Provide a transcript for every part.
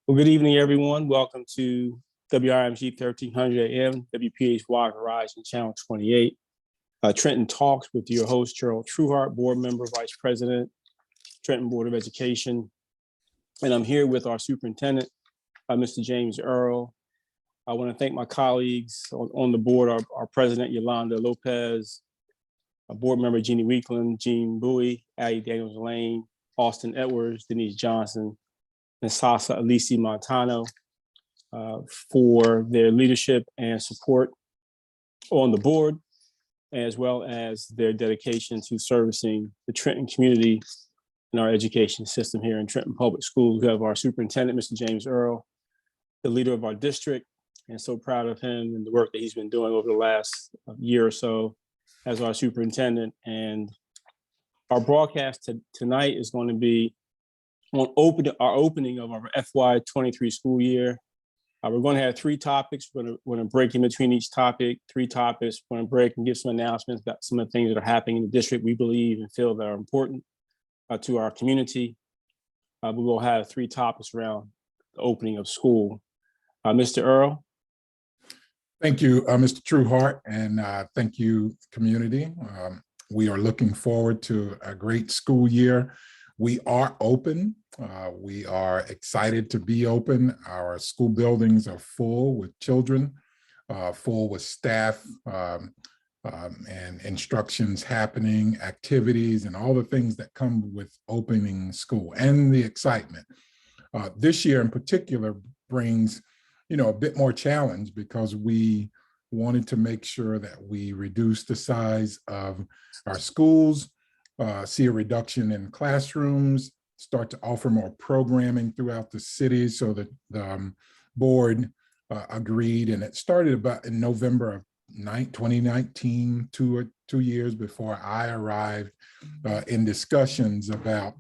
Well, good evening, everyone. Welcome to WRMG 1300 AM, WPHY Horizon Channel 28. Trenton Talks with your host, Gerald Trueheart, board member, vice president, Trenton Board of Education. And I'm here with our superintendent, Mr. James Earle. I want to thank my colleagues on the board, our president, Yolanda Lopez, our board member, Jeannie Weekland, Jean Bowie, Addie Daniels-Lane, Austin Edwards, Denise Johnson, and Sasa Alisi Montano for their leadership and support on the board, as well as their dedication to servicing the Trenton community and our education system here in Trenton Public Schools. We have our superintendent, Mr. James Earle, the leader of our district, and so proud of him and the work that he's been doing over the last year or so as our superintendent. And our broadcast tonight is going to be on our opening of our FY23 school year. We're going to have three topics. We're going to break in between each topic, three topics. We're going to break and give some announcements about some of the things that are happening in the district we believe and feel that are important to our community. We will have three topics around the opening of school. Mr. Earle. Thank you, Mr. Trueheart, and thank you, community. We are looking forward to a great school year. We are open. We are excited to be open. Our school buildings are full with children, full with staff, and instructions happening, activities, and all the things that come with opening school and the excitement. This year in particular brings, a bit more challenge because we wanted to make sure that we reduce the size of our schools, see a reduction in classrooms, start to offer more programming throughout the city. So that the board agreed, and it started about in November of 2019, 2 years before I arrived, in discussions about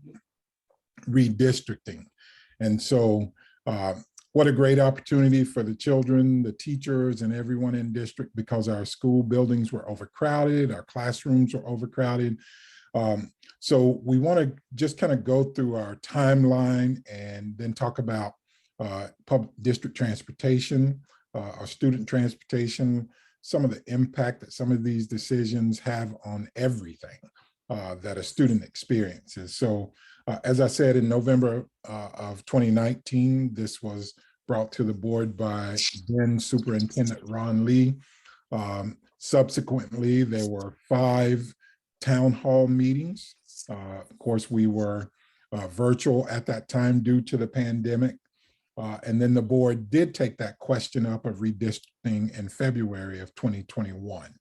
redistricting. And so what a great opportunity for the children, the teachers, and everyone in district, because our school buildings were overcrowded, our classrooms were overcrowded. So we want to just kind of go through our timeline and then talk about public district transportation, our student transportation, some of the impact that some of these decisions have on everything that a student experiences. So as I said, in November of 2019, this was brought to the board by then Superintendent Ron Lee. Subsequently, there were 5 town hall meetings. Of course, we were virtual at that time due to the pandemic. And then the board did take that question up of redistricting in February of 2021.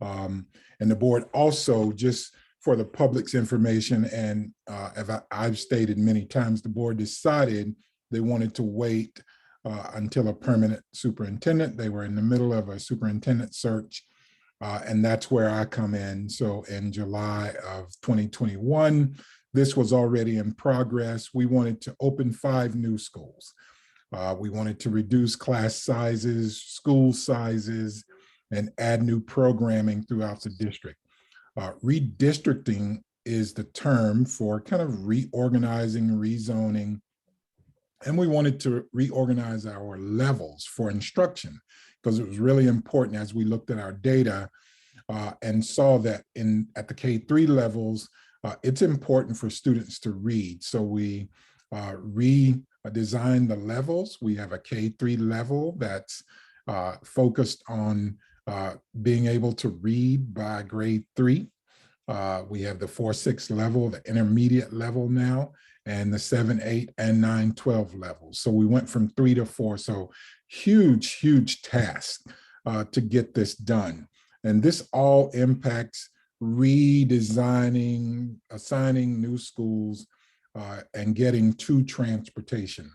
And the board also, just for the public's information, and as I've stated many times, the board decided they wanted to wait until a permanent superintendent. They were in the middle of a superintendent search, and that's where I come in. So in July of 2021, this was already in progress. We wanted to open 5 new schools. We wanted to reduce class sizes, school sizes, and add new programming throughout the district. Redistricting is the term for kind of reorganizing, rezoning, and we wanted to reorganize our levels for instruction, because it was really important as we looked at our data and saw that at the K-3 levels, it's important for students to read. So we redesigned the levels. We have a K-3 level that's focused on being able to read by grade 3. We have the 4-6 level, the intermediate level now, and the 7, 8, and 9, 12 levels. So we went from 3 to 4. So huge task to get this done. And this all impacts redesigning, assigning new schools, and getting to transportation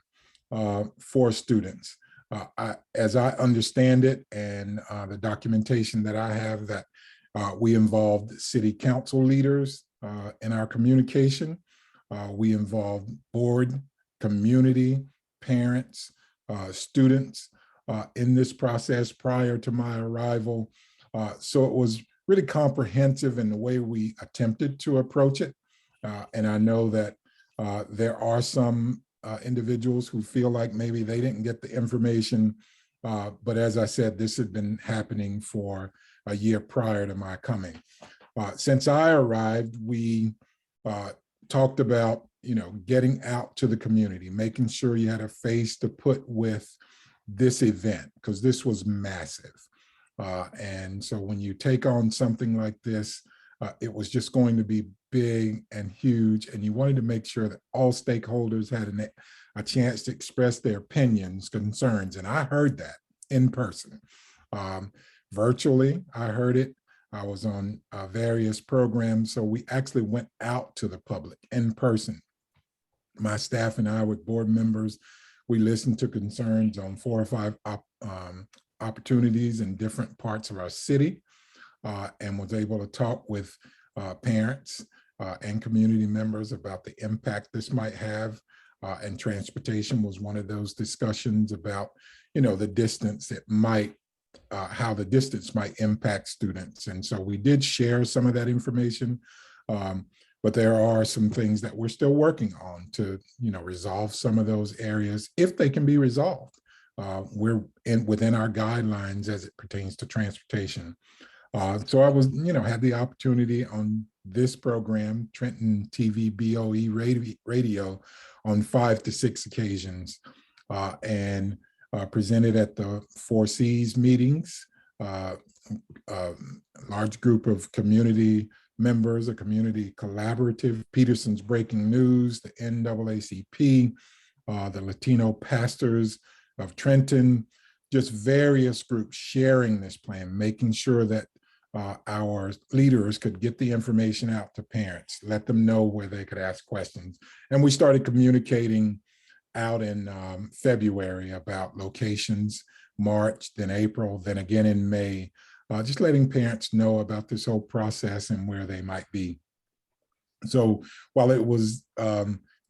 for students. As I understand it, and the documentation that I have, that we involved city council leaders in our communication. We involved board, community, parents, students in this process prior to my arrival. So it was really comprehensive in the way we attempted to approach it. And I know that there are some individuals who feel like maybe they didn't get the information. But as I said, this had been happening for a year prior to my coming. Since I arrived, we talked about, getting out to the community, making sure you had a face to put with this event, because this was massive. And so when you take on something like this, it was just going to be big and huge, and you wanted to make sure that all stakeholders had a chance to express their opinions, concerns, and I heard that in person. Virtually, I heard it. I was on various programs, so we actually went out to the public in person. My staff and I, with board members, we listened to concerns on 4 or 5 opportunities in different parts of our city, and was able to talk with parents and community members about the impact this might have. And transportation was one of those discussions about, the distance it might, how the distance might impact students. And so we did share some of that information, but there are some things that we're still working on to, resolve some of those areas if they can be resolved. We're within our guidelines as it pertains to transportation. So I was, had the opportunity on this program, Trenton TV BOE radio, on 5 to 6 occasions, and presented at the 4 Cs meetings, large group of community members, a community collaborative, Peterson's Breaking News, the NAACP, the Latino Pastors of Trenton, just various groups sharing this plan, making sure that our leaders could get the information out to parents, let them know where they could ask questions. And we started communicating out in February about locations, March, then April, then again in May, just letting parents know about this whole process and where they might be. So while it was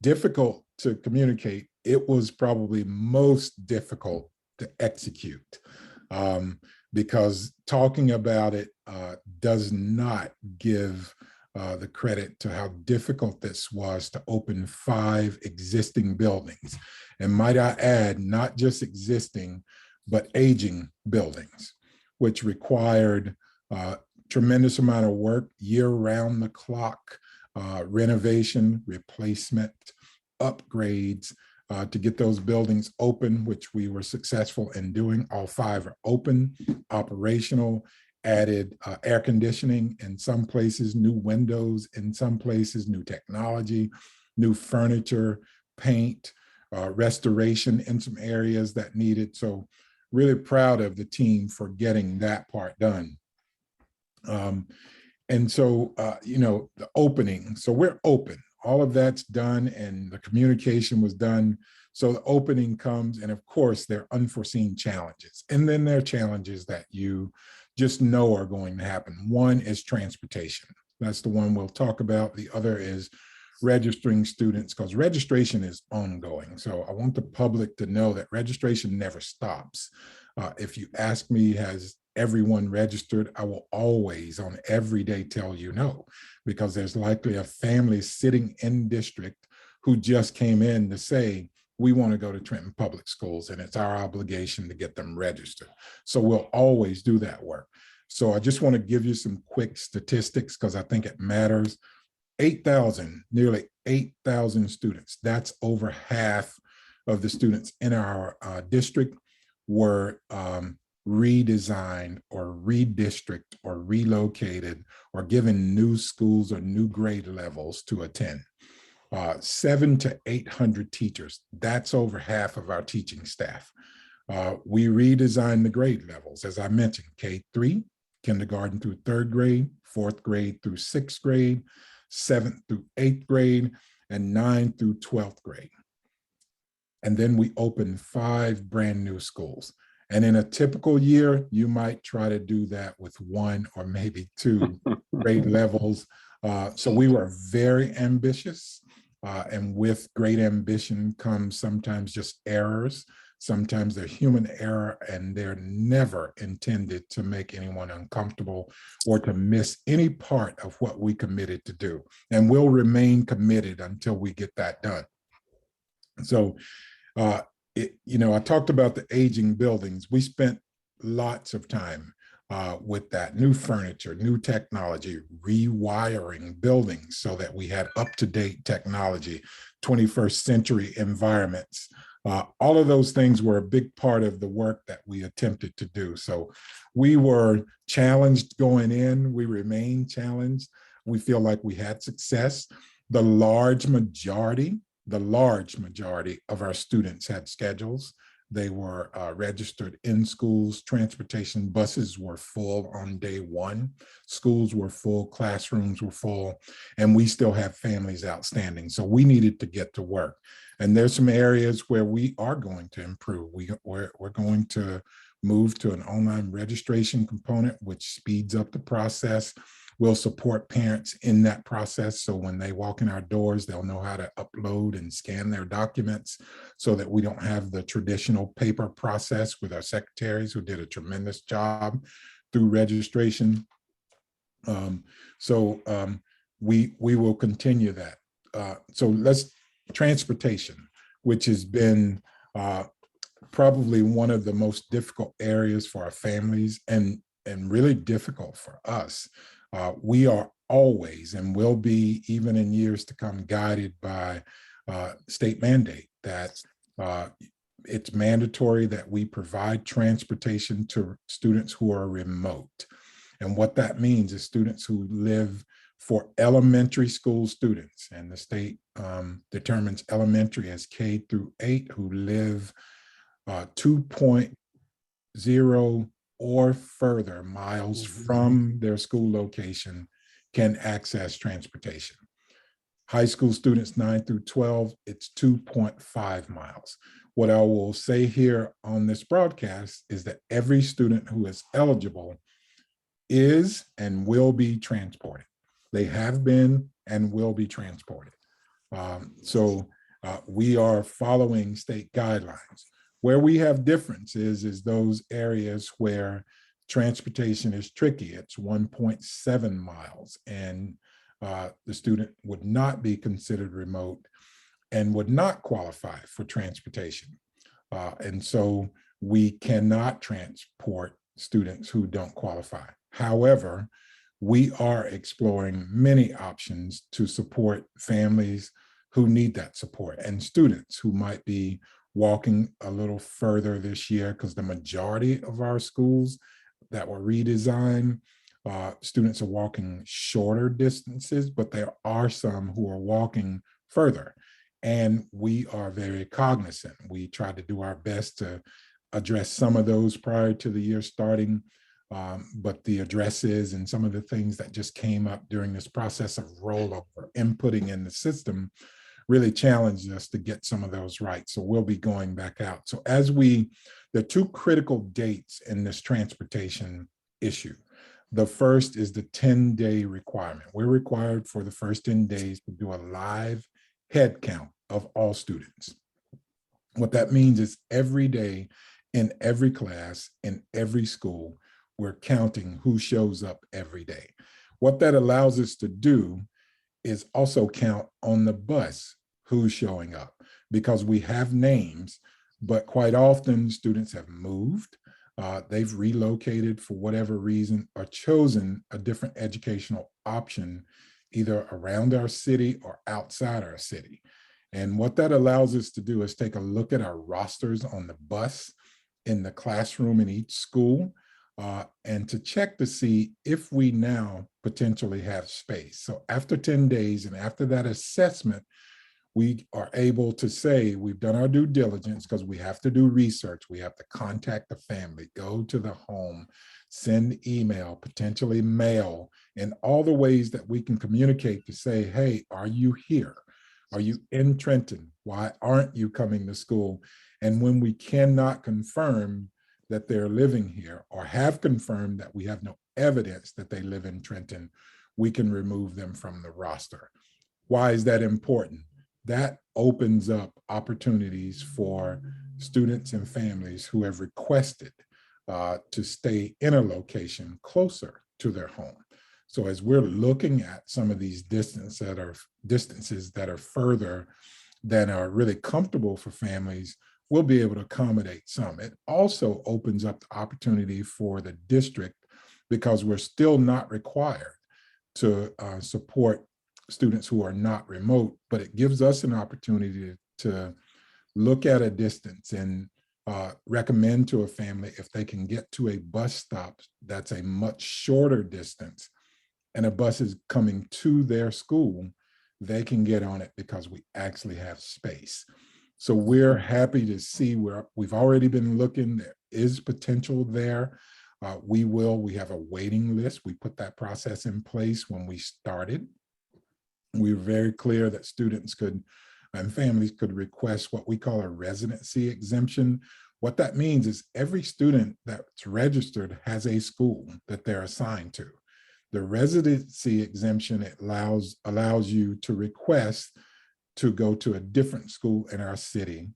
difficult to communicate, it was probably most difficult to execute, because talking about it does not give the credit to how difficult this was to open 5 existing buildings. And might I add, not just existing, but aging buildings, which required tremendous amount of work, year-round the clock, renovation, replacement, upgrades, to get those buildings open, which we were successful in doing. All 5 are open, operational, added air conditioning in some places, new windows in some places, new technology, new furniture, paint, restoration in some areas that needed. So really proud of the team for getting that part done. And so, the opening, so we're open. All of that's done and the communication was done. So the opening comes, and of course there are unforeseen challenges. And then there are challenges that you just know are going to happen. One is transportation. That's the one we'll talk about. The other is registering students, because registration is ongoing. So I want the public to know that registration never stops. If you ask me, has everyone registered, I will always on every day tell you no, because there's likely a family sitting in district who just came in to say, we want to go to Trenton Public Schools, and it's our obligation to get them registered. So we'll always do that work. So I just want to give you some quick statistics because I think it matters. 8,000, nearly 8,000 students, that's over half of the students in our district were redesigned or redistricted or relocated or given new schools or new grade levels to attend. 700 to 800 teachers, that's over half of our teaching staff. We redesigned the grade levels, as I mentioned, K-3, kindergarten through 3rd grade, 4th grade through 6th grade, 7th through 8th grade, and 9th through 12th grade. And then we opened 5 brand new schools. And in a typical year, you might try to do that with 1 or maybe 2 grade levels. So we were very ambitious. And with great ambition comes sometimes just errors. Sometimes they're human error, and they're never intended to make anyone uncomfortable or to miss any part of what we committed to do. And we'll remain committed until we get that done. So, I talked about the aging buildings. We spent lots of time with that new furniture, new technology, rewiring buildings so that we had up-to-date technology, 21st century environments. All of those things were a big part of the work that we attempted to do. So we were challenged going in. We remain challenged. We feel like we had success. The large majority of our students had schedules. They were registered in schools. Transportation buses were full on day one. Schools were full, classrooms were full, and we still have families outstanding. So we needed to get to work. And there's some areas where we are going to improve. We're going to move to an online registration component, which speeds up the process. We'll support parents in that process. So when they walk in our doors, they'll know how to upload and scan their documents so that we don't have the traditional paper process with our secretaries who did a tremendous job through registration. We will continue that. Transportation, which has been probably one of the most difficult areas for our families and really difficult for us. We are always and will be, even in years to come, guided by state mandate that it's mandatory that we provide transportation to students who are remote. And what that means is students who live for elementary school students, and the state determines elementary as K-8, who live 2.0 or further miles from their school location, can access transportation. High school students 9 through 12, it's 2.5 miles. What I will say here on this broadcast is that every student who is eligible is and will be transported. They have been and will be transported. We are following state guidelines. Where we have differences is those areas where transportation is tricky. It's 1.7 miles, and the student would not be considered remote and would not qualify for transportation. And so we cannot transport students who don't qualify. However, we are exploring many options to support families who need that support and students who might be walking a little further this year, because the majority of our schools that were redesigned, students are walking shorter distances, but there are some who are walking further. And we are very cognizant. We try to do our best to address some of those prior to the year starting, but the addresses and some of the things that just came up during this process of rollover, inputting in the system, really challenged us to get some of those right. So we'll be going back out. So there are two critical dates in this transportation issue. The first is the 10-day requirement. We're required for the first 10 days to do a live head count of all students. What that means is every day in every class, in every school, we're counting who shows up every day. What that allows us to do is also count on the bus who's showing up, because we have names, but quite often students have moved, they've relocated for whatever reason, or chosen a different educational option, either around our city or outside our city. And what that allows us to do is take a look at our rosters on the bus, in the classroom in each school, and to check to see if we now potentially have space. So after 10 days and after that assessment, we are able to say we've done our due diligence, because we have to do research. We have to contact the family, go to the home, send email, potentially mail, and all the ways that we can communicate to say, hey, are you here? Are you in Trenton? Why aren't you coming to school? And when we cannot confirm that they're living here, or have confirmed that we have no evidence that they live in Trenton, we can remove them from the roster. Why is that important? That opens up opportunities for students and families who have requested to stay in a location closer to their home. So as we're looking at some of these distances that are further that are really comfortable for families, we'll be able to accommodate some. It also opens up the opportunity for the district, because we're still not required to support students who are not remote, but it gives us an opportunity to look at a distance and recommend to a family, if they can get to a bus stop that's a much shorter distance and a bus is coming to their school, they can get on it because we actually have space. So we're happy to see where we've already been looking. There is potential there. We have a waiting list. We put that process in place when we started. We were very clear that students could and families could request what we call a residency exemption. What that means is every student that's registered has a school that they're assigned to. The residency exemption allows you to request to go to a different school in our city,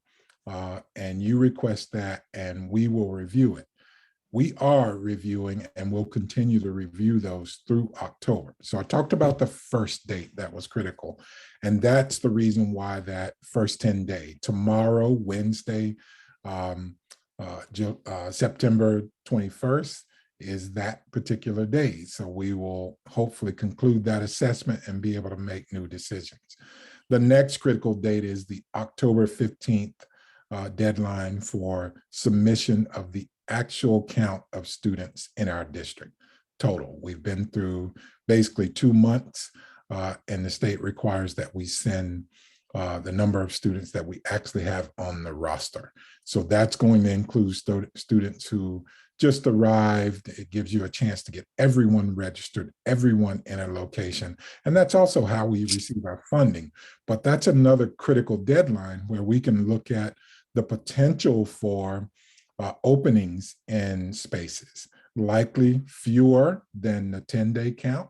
and you request that and we will review it. We are reviewing and will continue to review those through October. So I talked about the first date that was critical, and that's the reason why that first 10-day, tomorrow, Wednesday, September 21st, is that particular day. So we will hopefully conclude that assessment and be able to make new decisions. The next critical date is the October 15th deadline for submission of the actual count of students in our district total. We've been through basically 2 months, and the state requires that we send the number of students that we actually have on the roster. So that's going to include students who just arrived. It gives you a chance to get everyone registered, everyone in a location. And that's also how we receive our funding. But that's another critical deadline where we can look at the potential for openings in spaces, likely fewer than the 10-day count,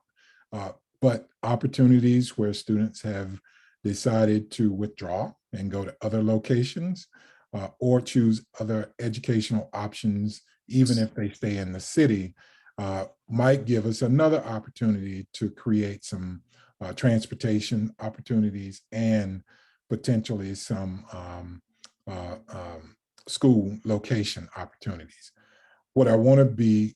but opportunities where students have decided to withdraw and go to other locations, or choose other educational options, even if they stay in the city, might give us another opportunity to create some transportation opportunities and potentially some school location opportunities. What I want to be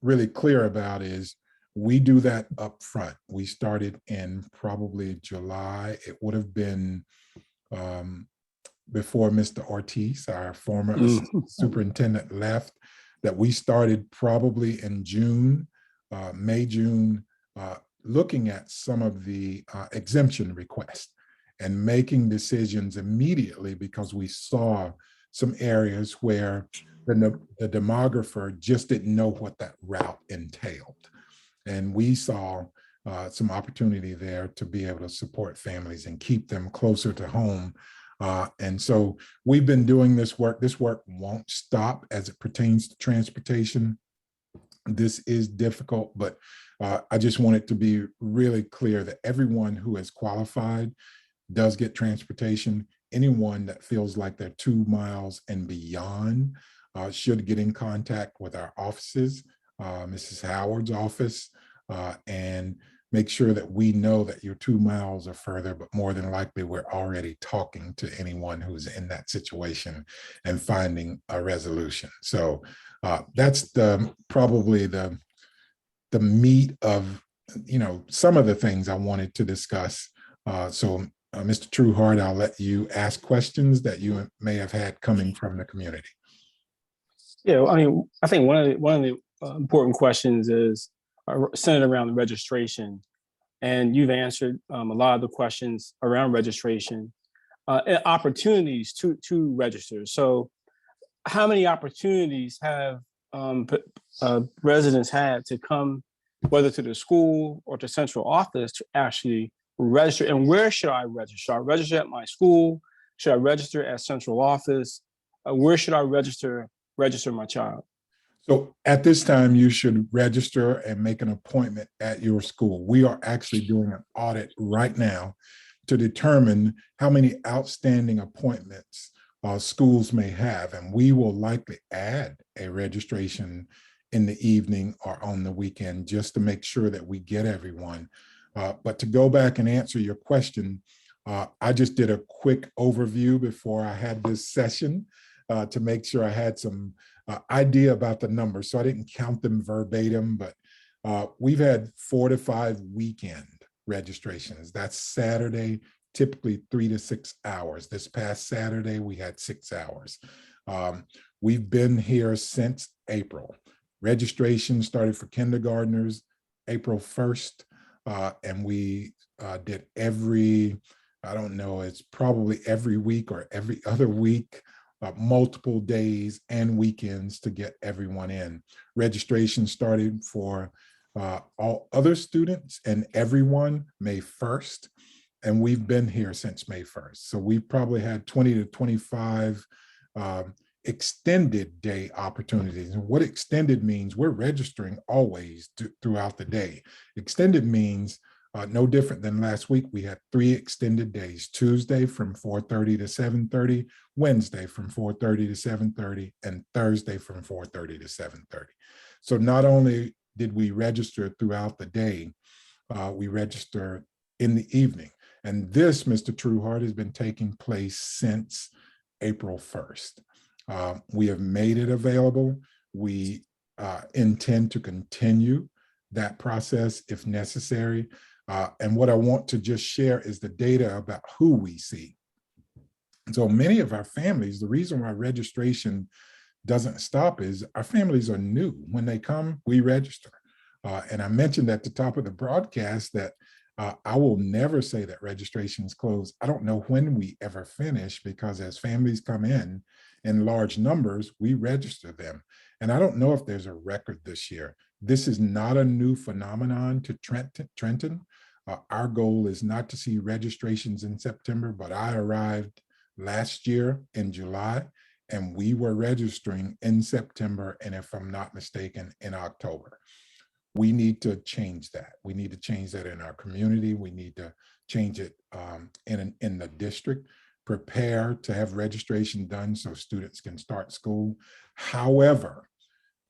really clear about is we do that up front. We started in probably July. It would have been before Mr. Ortiz, our former superintendent, left, that we started probably in June, May, June, looking at some of the exemption requests and making decisions immediately, because we saw some areas where the demographer just didn't know what that route entailed. And we saw some opportunity there to be able to support families and keep them closer to home. And so we've been doing this work. This work won't stop as it pertains to transportation. This is difficult, but I just want it to be really clear that everyone who has qualified does get transportation. Anyone that feels like they're 2 miles and beyond should get in contact with our offices, Mrs. Howard's office, and make sure that we know that you're 2 miles or further, but more than likely we're already talking to anyone who's in that situation and finding a resolution. So that's probably the meat of some of the things I wanted to discuss. So Mr. Trueheart, I'll let you ask questions that you may have had coming from the community. Yeah, I mean, I think one of the important questions is centered around the registration, and you've answered a lot of the questions around registration, and opportunities to register. So, how many opportunities have residents had to come, whether to the school or to central office, to actually register? And where should I register? Should I register at my school? Should I register at central office? Where should I register my child? So at this time, you should register and make an appointment at your school. We are actually doing an audit right now to determine how many outstanding appointments schools may have. And we will likely add a registration in the evening or on the weekend just to make sure that we get everyone. But to go back and answer your question, I just did a quick overview before I had this session to make sure I had some idea about the numbers. So I didn't count them verbatim, but we've had 4 to 5 weekend registrations. That's Saturday, typically 3 to 6 hours. This past Saturday, we had 6 hours. We've been here since April. Registration started for kindergartners April 1st, and we did every, I don't know, it's probably every week or every other week, multiple days and weekends to get everyone in. Registration started for all other students and everyone May 1st, and we've been here since May 1st. So we've probably had 20 to 25 extended day opportunities. And what extended means, we're registering always throughout the day. Extended means no different than last week. We had 3 extended days: Tuesday from 4:30 to 7:30, Wednesday from 4:30 to 7:30, and Thursday from 4:30 to 7:30. So not only did we register throughout the day, we register in the evening. And this, Mr. Trueheart, has been taking place since April 1st. We have made it available. We intend to continue that process if necessary. And what I want to just share is the data about who we see. So many of our families, the reason why registration doesn't stop is our families are new. When they come, we register. And I mentioned at the top of the broadcast that I will never say that registration is closed. I don't know when we ever finish, because as families come in large numbers, we register them. And I don't know if there's a record this year. This is not a new phenomenon to Trenton. Our goal is not to see registrations in September, but I arrived last year in July, and we were registering in September, and if I'm not mistaken, in October. We need to change that. We need to change that in our community. We need to change it in the district. Prepare to have registration done so students can start school. However,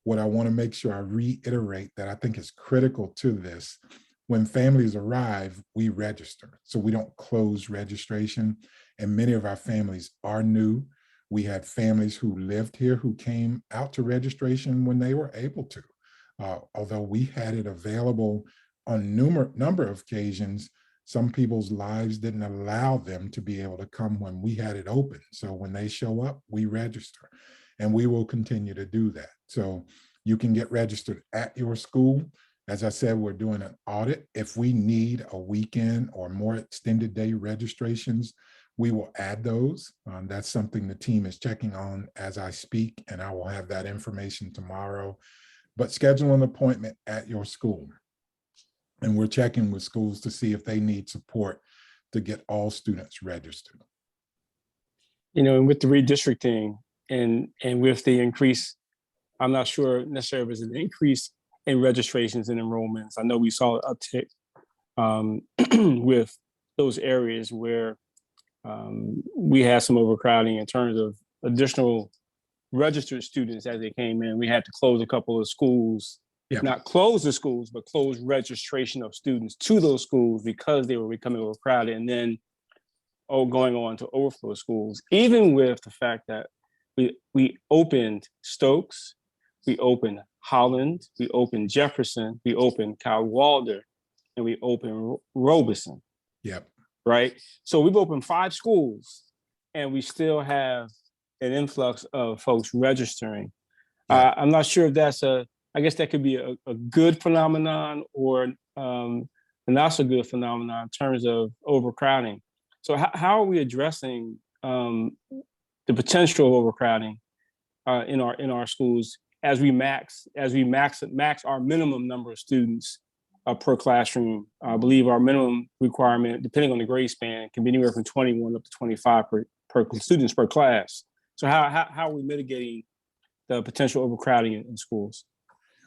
what I want to make sure I reiterate that I think is critical to this: when families arrive, we register. So we don't close registration. And many of our families are new. We had families who lived here who came out to registration when they were able to. Although we had it available on number of occasions, some people's lives didn't allow them to be able to come when we had it open. So when they show up, we register, and we will continue to do that. So you can get registered at your school. As I said, we're doing an audit. If we need a weekend or more extended day registrations, we will add those. That's something the team is checking on as I speak, and I will have that information tomorrow. But schedule an appointment at your school. And we're checking with schools to see if they need support to get all students registered. You know, and with the redistricting and with the increase, I'm not sure necessarily if it was an increase in registrations and enrollments. I know we saw an uptick with those areas where we had some overcrowding in terms of additional registered students as they came in. We had to close a couple of schools, not close the schools, but close registration of students to those schools because they were becoming overcrowded, and then going on to overflow schools, even with the fact that we opened Stokes, we opened Holland, we opened Jefferson, we opened Cadwalader, and we opened Robeson. Yep. Right? So we've opened 5 schools, and we still have an influx of folks registering. Yeah. I'm not sure if that's I guess that could be a good phenomenon or a not so good phenomenon in terms of overcrowding. So how are we addressing the potential of overcrowding in our schools as we max our minimum number of students per classroom? I believe our minimum requirement, depending on the grade span, can be anywhere from 21 up to 25 per students per class. So how are we mitigating the potential overcrowding in schools?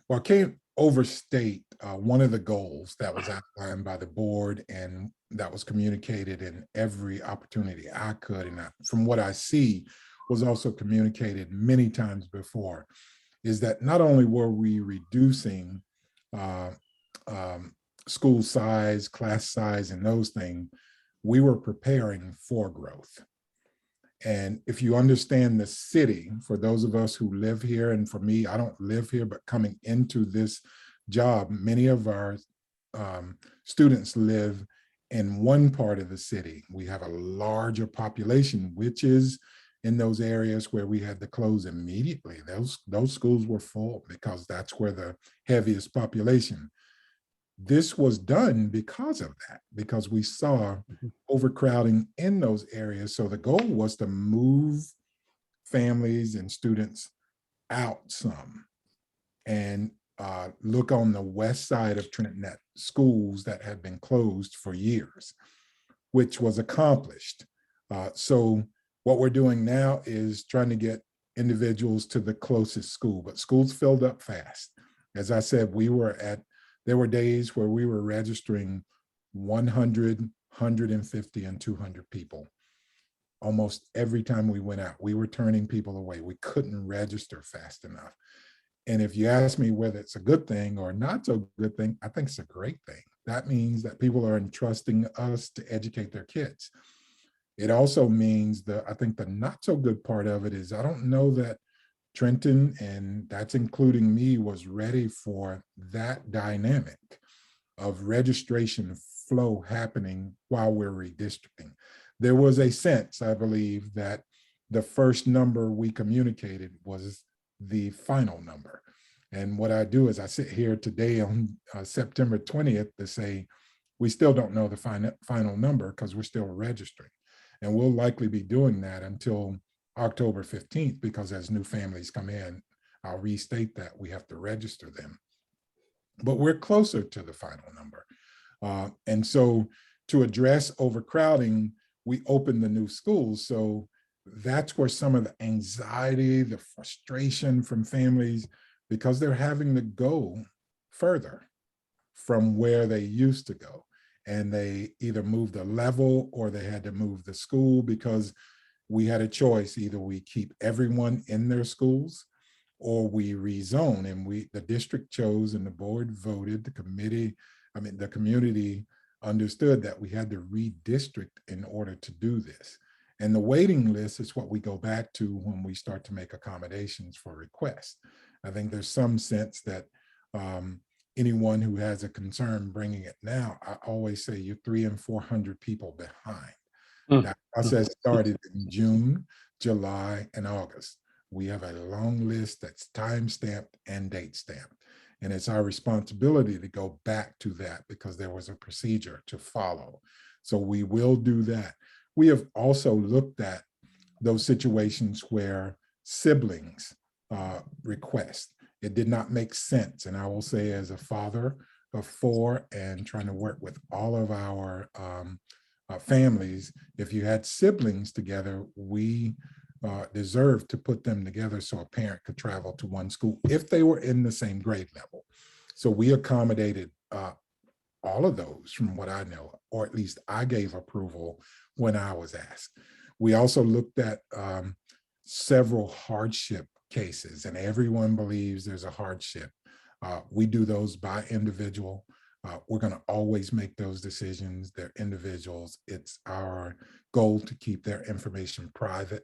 Well, I can't overstate one of the goals that was outlined by the board and that was communicated in every opportunity I could, and from what I see was also communicated many times before, is that not only were we reducing school size, class size, and those things, we were preparing for growth. And if you understand the city, for those of us who live here, and for me, I don't live here, but coming into this job, many of our students live in one part of the city. We have a larger population, which is in those areas where we had to close immediately. Those schools were full because that's where the heaviest population. This was done because of that, because we saw overcrowding in those areas. So the goal was to move families and students out some and look on the west side of Trenton at schools that had been closed for years, which was accomplished. So what we're doing now is trying to get individuals to the closest school, but schools filled up fast. As I said, there were days where we were registering 100, 150, and 200 people. Almost every time we went out, we were turning people away. We couldn't register fast enough. And if you ask me whether it's a good thing or not so good thing, I think it's a great thing. That means that people are entrusting us to educate their kids. It also means I think the not so good part of it is I don't know that Trenton, and that's including me, was ready for that dynamic of registration flow happening while we're redistricting. There was a sense, I believe, that the first number we communicated was the final number. And what I do is I sit here today on September 20th to say, we still don't know the final number because we're still registering. And we'll likely be doing that until October 15th, because as new families come in, I'll restate that we have to register them. But we're closer to the final number. And so to address overcrowding, we opened the new schools. So that's where some of the anxiety, the frustration from families, because they're having to go further from where they used to go. And they either moved a level or they had to move the school, because we had a choice. Either we keep everyone in their schools or we rezone. And the district chose and the board voted, the community understood that we had to redistrict in order to do this. And the waiting list is what we go back to when we start to make accommodations for requests. I think there's some sense that anyone who has a concern bringing it now, I always say you're 300 and 400 people behind. That process started in June, July, and August. We have a long list that's time-stamped and date-stamped. And it's our responsibility to go back to that because there was a procedure to follow. So we will do that. We have also looked at those situations where siblings request. It did not make sense. And I will say, as a father of 4 and trying to work with all of our families, if you had siblings together, we deserve to put them together so a parent could travel to one school if they were in the same grade level. So we accommodated all of those from what I know, or at least I gave approval when I was asked. We also looked at several hardship cases, and everyone believes there's a hardship. We do those by individual. We're going to always make those decisions. They're individuals. It's our goal to keep their information private,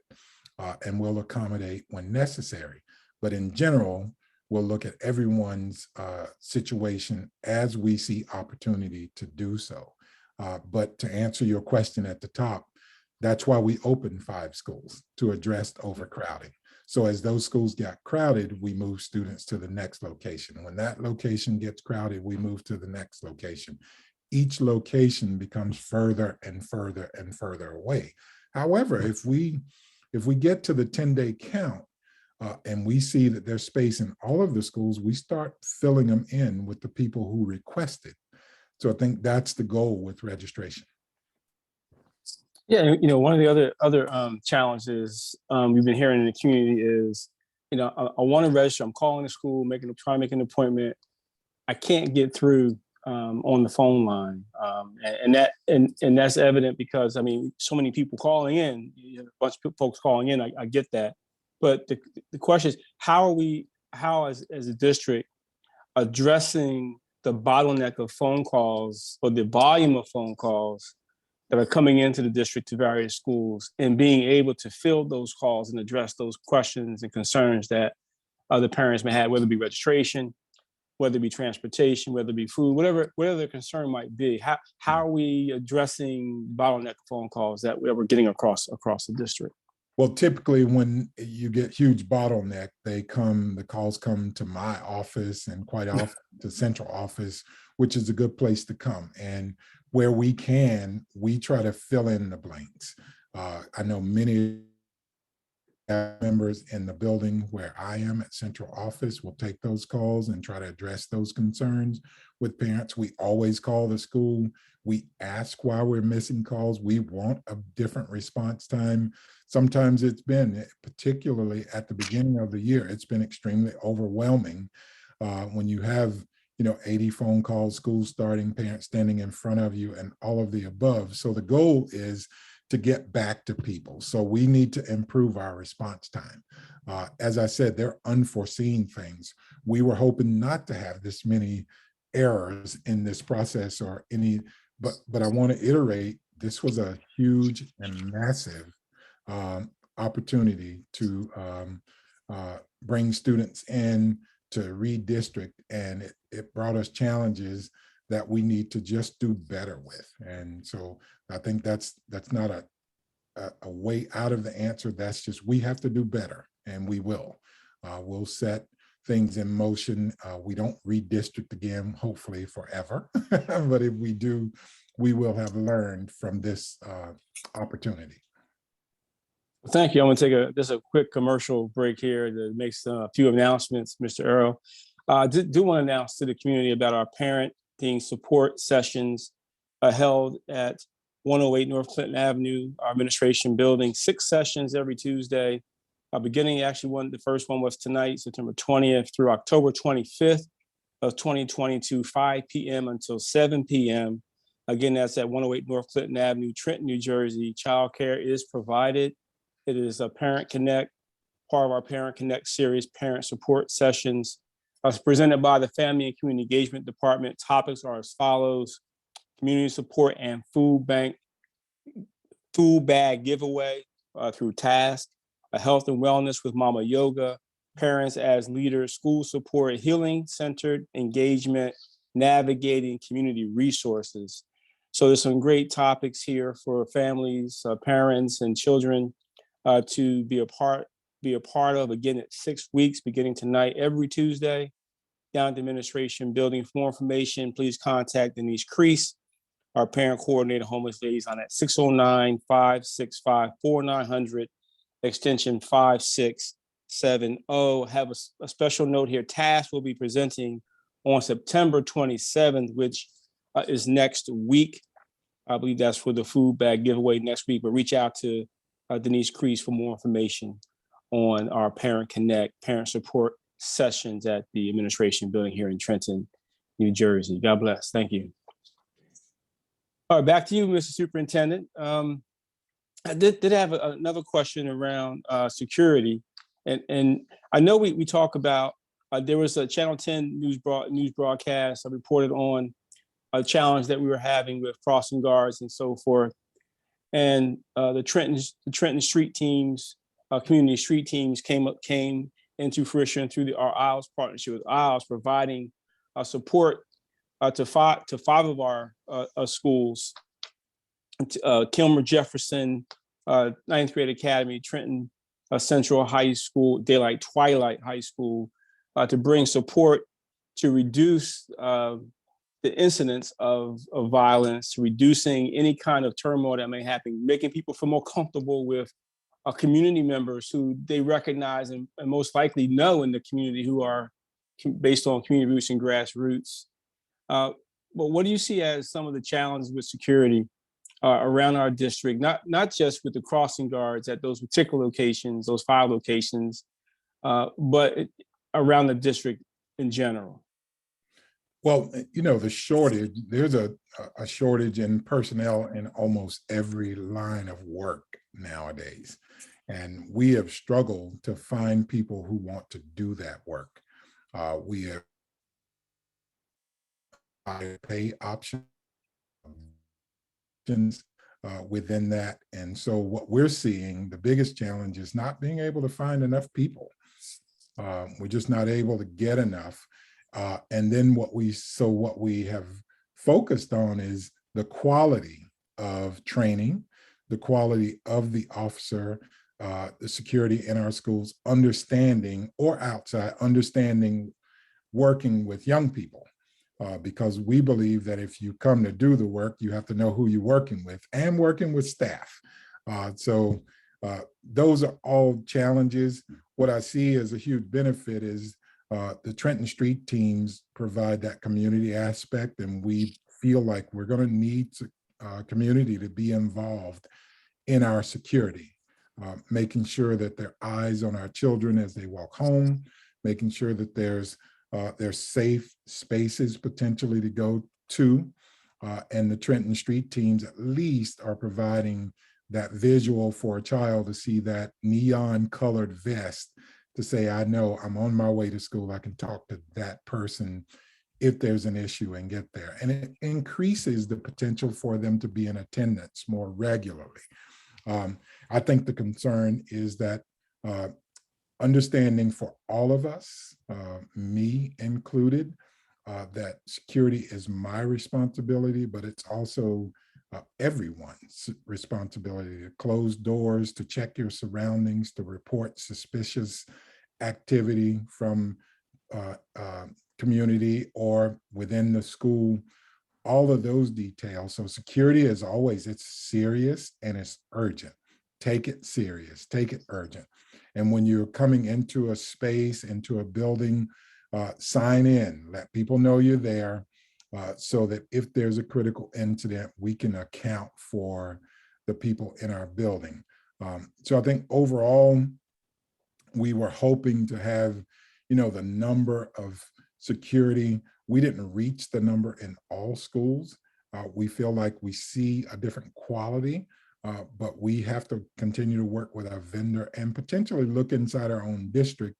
and we'll accommodate when necessary. But in general, we'll look at everyone's situation as we see opportunity to do so. But to answer your question at the top, that's why we opened 5 schools, to address overcrowding. So as those schools got crowded, we move students to the next location. When that location gets crowded, we move to the next location. Each location becomes further and further and further away. However, if we get to the 10-day count and we see that there's space in all of the schools, we start filling them in with the people who requested. So I think that's the goal with registration. Yeah, one of the other challenges we've been hearing in the community is, I want to register. I'm calling the school, trying to make an appointment. I can't get through on the phone line, and that's evident because so many people calling in, a bunch of folks calling in. I get that, but the question is, how as a district addressing the bottleneck of phone calls or the volume of phone calls that are coming into the district to various schools, and being able to field those calls and address those questions and concerns that other parents may have, whether it be registration, whether it be transportation, whether it be food, whatever the concern might be. How are we addressing bottleneck phone calls that we're getting across the district? Well, typically when you get huge bottleneck, the calls come to my office and quite often to central office, which is a good place to come. And where we can, we try to fill in the blanks. I know many members in the building where I am at central office will take those calls and try to address those concerns with parents. We always call the school. We ask why we're missing calls. We want a different response time. Sometimes it's been, particularly at the beginning of the year, it's been extremely overwhelming when you have 80 phone calls, school starting, parents standing in front of you, and all of the above. So the goal is to get back to people. So we need to improve our response time. As I said, there are unforeseen things. We were hoping not to have this many errors in this process but I want to iterate, this was a huge and massive opportunity to bring students in to redistrict, and it brought us challenges that we need to just do better with. And so I think that's not a way out of the answer. That's just, we have to do better, and we will. We'll set things in motion. We don't redistrict again, hopefully forever, but if we do, we will have learned from this opportunity. Thank you. I'm going to take just a quick commercial break here to make a few announcements, Mr. Earle. I do want to announce to the community about our parenting support sessions held at 108 North Clinton Avenue, our administration building, 6 sessions every Tuesday. Beginning, actually, the first one was tonight, September 20th through October 25th of 2022, 5 p.m. until 7 p.m. Again, that's at 108 North Clinton Avenue, Trenton, New Jersey. Childcare is provided. It is a Parent Connect, part of our Parent Connect series, parent support sessions. Presented by the Family and Community Engagement Department. Topics are as follows: community support and food bag giveaway through task, a health and wellness with Mama Yoga, parents as leaders, school support, healing-centered engagement, navigating community resources. So there's some great topics here for families, parents, and children to be a part of. Again, it's 6 weeks beginning tonight, every Tuesday, down at the administration building. For more information, please contact Denise Crease, our parent coordinator, homeless liaison, at 609-565-4900, extension 5670. Have a special note here. TASK will be presenting on September 27th, which is next week. I believe that's for the food bag giveaway next week, but reach out to Denise Crease for more information on our Parent Connect, parent support sessions at the administration building here in Trenton, New Jersey. God bless. Thank you. All right, back to you, Mr. Superintendent. I did have another question around security, and I know we talk about there was a Channel 10 news broadcast. I reported on a challenge that we were having with crossing guards and so forth, and the Trenton street teams, community street teams came into fruition through our ILS partnership with ILS, providing support to five of our schools: Kilmer Jefferson, 9th grade academy, Trenton Central High School, Twilight High School, to bring support to reduce the incidence of violence, reducing any kind of turmoil that may happen, making people feel more comfortable with community members who they recognize and most likely know in the community, who are based on community roots and grassroots. But what do you see as some of the challenges with security around our district, not just with the crossing guards at those particular locations, those 5 locations, but around the district in general? Well, the shortage, there's a shortage in personnel in almost every line of work nowadays. And we have struggled to find people who want to do that work. We have high pay options within that. And so what we're seeing, the biggest challenge is not being able to find enough people. We're just not able to get enough. And then what we have focused on is the quality of training, the quality of the officer, the security in our schools, understanding or outside, understanding working with young people. Because we believe that if you come to do the work, you have to know who you're working with and working with staff. So those are all challenges. What I see as a huge benefit is the Trenton Street teams provide that community aspect, and we feel like we're going to need community to be involved in our security, making sure that there are eyes on our children as they walk home, making sure that there's safe spaces potentially to go to, and the Trenton Street teams at least are providing that visual for a child to see that neon colored vest to say, I know I'm on my way to school, I can talk to that person if there's an issue and get there. And it increases the potential for them to be in attendance more regularly. I think the concern is that understanding for all of us, me included, that security is my responsibility, but it's also everyone's responsibility to close doors, to check your surroundings, to report suspicious activity from community or within the school, all of those details. So security is always, it's serious and it's urgent. Take it serious, take it urgent. And when you're coming into a space, into a building, sign in, let people know you're there, so that if there's a critical incident, we can account for the people in our building. So I think overall, we were hoping to have, the number of security. We didn't reach the number in all schools. We feel like we see a different quality, but we have to continue to work with our vendor and potentially look inside our own district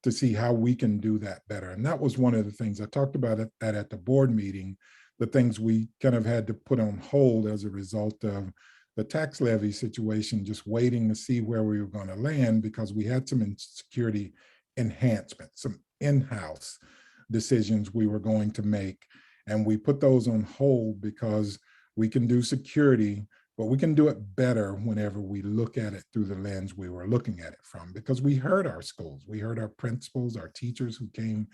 to see how we can do that better. And that was one of the things I talked about that at the board meeting, the things we kind of had to put on hold as a result of the tax levy situation, just waiting to see where we were going to land, because we had some security enhancements, some in-house decisions we were going to make. And we put those on hold because we can do security, but we can do it better whenever we look at it through the lens we were looking at it from, because we heard our schools, we heard our principals, our teachers who came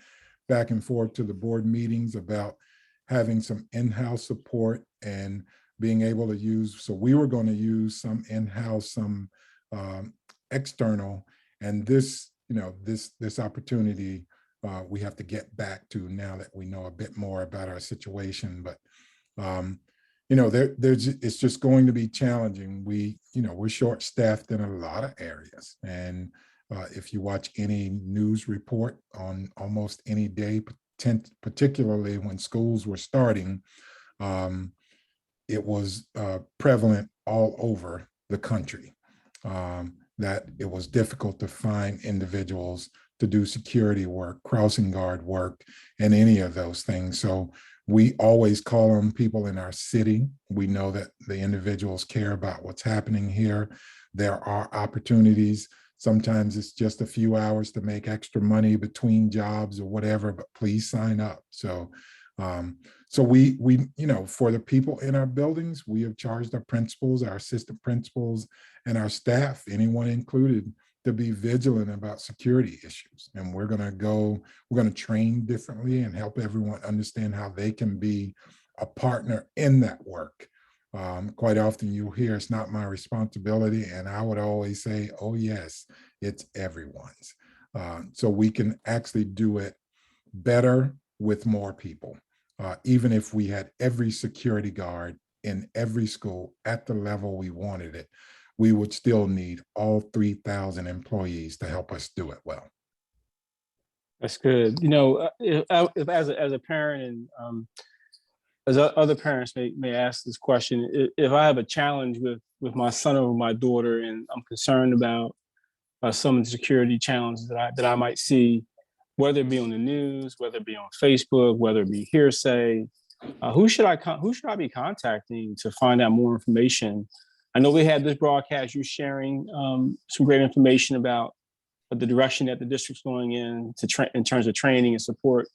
back and forth to the board meetings about having some in-house support and being able to use, so we were going to use some in-house, some external, and this, this opportunity we have to get back to now that we know a bit more about our situation. But it's just going to be challenging. We're short-staffed in a lot of areas, and if you watch any news report on almost any day, particularly when schools were starting, it was prevalent all over the country, that it was difficult to find individuals to do security work, crossing guard work, and any of those things. So we always call on people in our city. We know that the individuals care about what's happening here. There are opportunities. Sometimes it's just a few hours to make extra money between jobs or whatever, but please sign up. So we for the people in our buildings, we have charged our principals, our assistant principals, and our staff, anyone included, to be vigilant about security issues. And we're going to train differently and help everyone understand how they can be a partner in that work. Quite often you'll hear it's not my responsibility. And I would always say, oh yes, it's everyone's. So we can actually do it better with more people. Even if we had every security guard in every school at the level we wanted it, we would still need all 3,000 employees to help us do it well. That's good. If as a parent, and as other parents may ask this question, if I have a challenge with my son or my daughter, and I'm concerned about some of the security challenges that I might see, whether it be on the news, whether it be on Facebook, whether it be hearsay, Who should I be contacting to find out more information? I know we had this broadcast. You're sharing some great information about the direction that the district's going in terms of training and support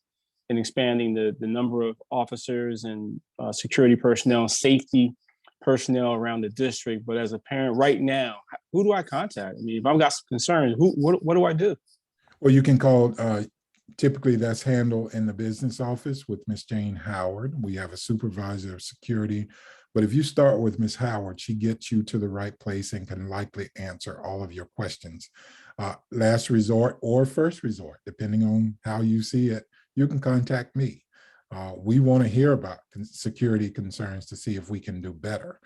and expanding the number of officers and security personnel, safety personnel around the district. But as a parent right now, who do I contact? I mean, if I've got some concerns, what do I do? Well, you can call, typically that's handled in the business office with Miss Jane Howard. We have a supervisor of security. But if you start with Miss Howard, she gets you to the right place and can likely answer all of your questions. Last resort or first resort, depending on how you see it, you can contact me. We want to hear about security concerns to see if we can do better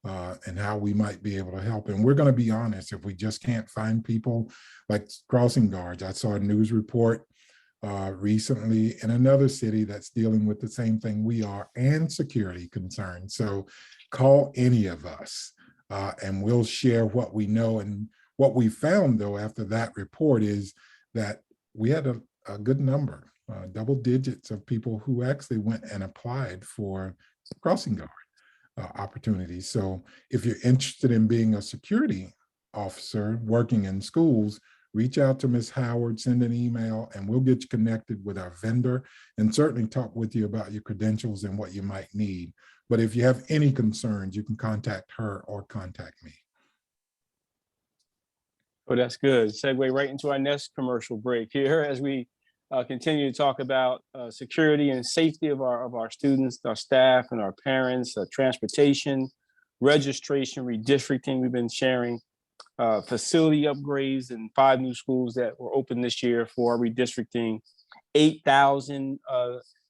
and how we might be able to help. And we're going to be honest, if we just can't find people like crossing guards. I saw a news report recently in another city that's dealing with the same thing we are and security concerns. So call any of us and we'll share what we know. And what we found though, after that report is that we had a good number, double digits of people who actually went and applied for crossing guard opportunities. So if you're interested in being a security officer working in schools, reach out to Ms. Howard, send an email, and we'll get you connected with our vendor and certainly talk with you about your credentials and what you might need. But if you have any concerns, you can contact her or contact me. Oh, that's good. Segue right into our next commercial break here as we continue to talk about security and safety of our students, our staff, and our parents, transportation, registration, redistricting. We've been sharing facility upgrades in 5 new schools that were open this year for redistricting. 8,000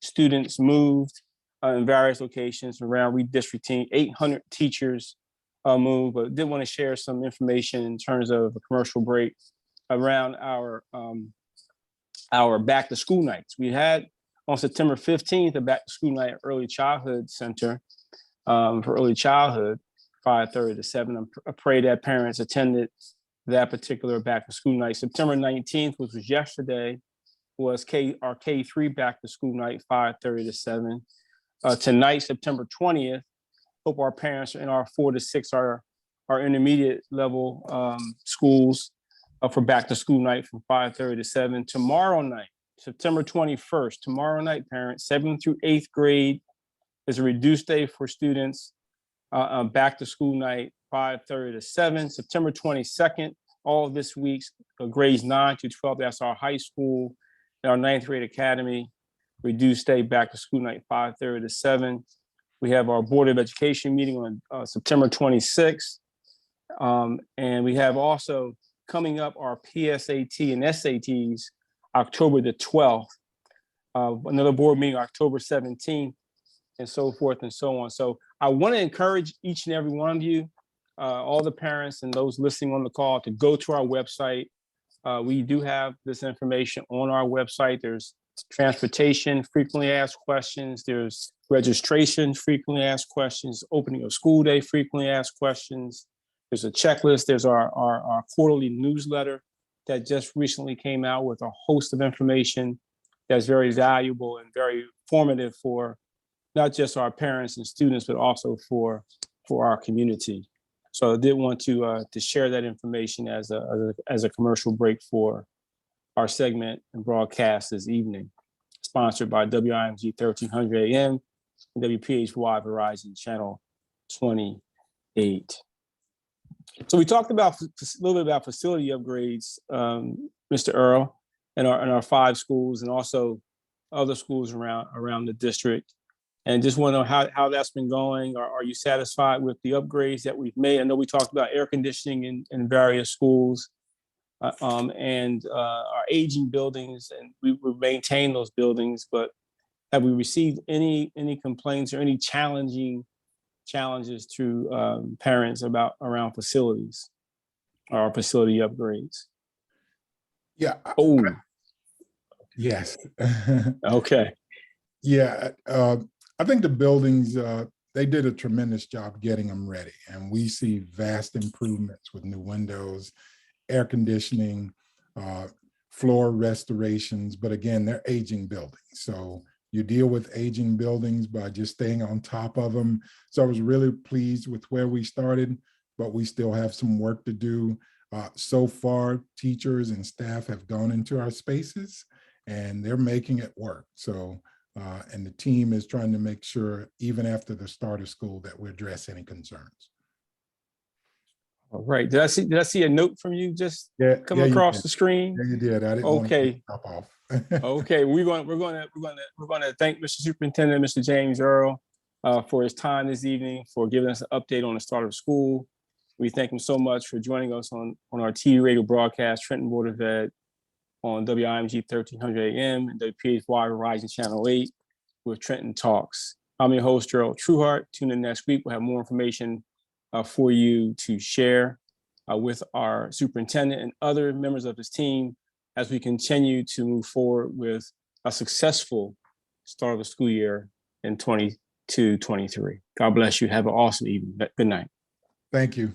students moved in various locations around redistricting. 800 teachers moved, but did want to share some information in terms of a commercial break around our back to school nights. We had on September 15th a back to school night at Early Childhood Center for early childhood, 5:30 to 7. I pray that parents attended that particular back to school night. September 19th, which was yesterday, was our K3 back to school night, 5:30 to 7. Tonight, September 20th, hope our parents in our 4 to 6 our intermediate level schools for back to school night from 5:30 to 7. Tomorrow night, September 21st, tomorrow night, parents, 7th through 8th grade is a reduced day for students. Back to school night, 5:30 to 7. September 22nd, all of this week's grades 9 to 12, that's our high school and our 9th grade academy, reduced day back to school night, 5:30 to 7. We have our Board of Education meeting on September 26th. And we have also coming up our PSAT and SATs, October the 12th. Another board meeting, October 17th, and so forth and so on. So I want to encourage each and every one of you, all the parents and those listening on the call, to go to our website. We do have this information on our website. There's transportation, frequently asked questions. There's registration, frequently asked questions, opening of school day, frequently asked questions. There's a checklist. There's our quarterly newsletter that just recently came out with a host of information that's very valuable and very formative for not just our parents and students, but also for our community. So I did want to share that information as a commercial break for our segment and broadcast this evening, sponsored by WIMG 1300 AM and WPHY Verizon Channel 28. So we talked about a little bit about facility upgrades, Mr. Earle, in our 5 schools and also other schools around the district. And just want to know how that's been going. Are you satisfied with the upgrades that we've made? I know we talked about air conditioning in various schools and our aging buildings, and we maintain those buildings. But have we received any complaints or any challenges to parents around facilities or facility upgrades? Yeah. Oh, yes. okay. Yeah. I think the buildings, they did a tremendous job getting them ready. And we see vast improvements with new windows, air conditioning, floor restorations. But again, they're aging buildings. So You deal with aging buildings by just staying on top of them. So I was really pleased with where we started, but we still have some work to do. So far, teachers and staff have gone into our spaces and they're making it work. So, and the team is trying to make sure, even after the start of school, that we address any concerns. All right. Did I see a note from you just come you across did. the screen? Yeah, you did. I didn't want to Okay. stop off. Okay. We're going to thank Mr. Superintendent, Mr. James Earle, for his time this evening, for giving us an update on the start of school. We thank him so much for joining us on our TV radio broadcast, Trenton Board of Ed, on WIMG 1300 AM and WPHY Verizon Channel 8 with Trenton Talks. I'm your host, Gerald Trueheart. Tune in next week. We'll have more information for you to share with our superintendent and other members of his team as we continue to move forward with a successful start of the school year in 22-23. God bless you. Have an awesome evening. Good night. Thank you.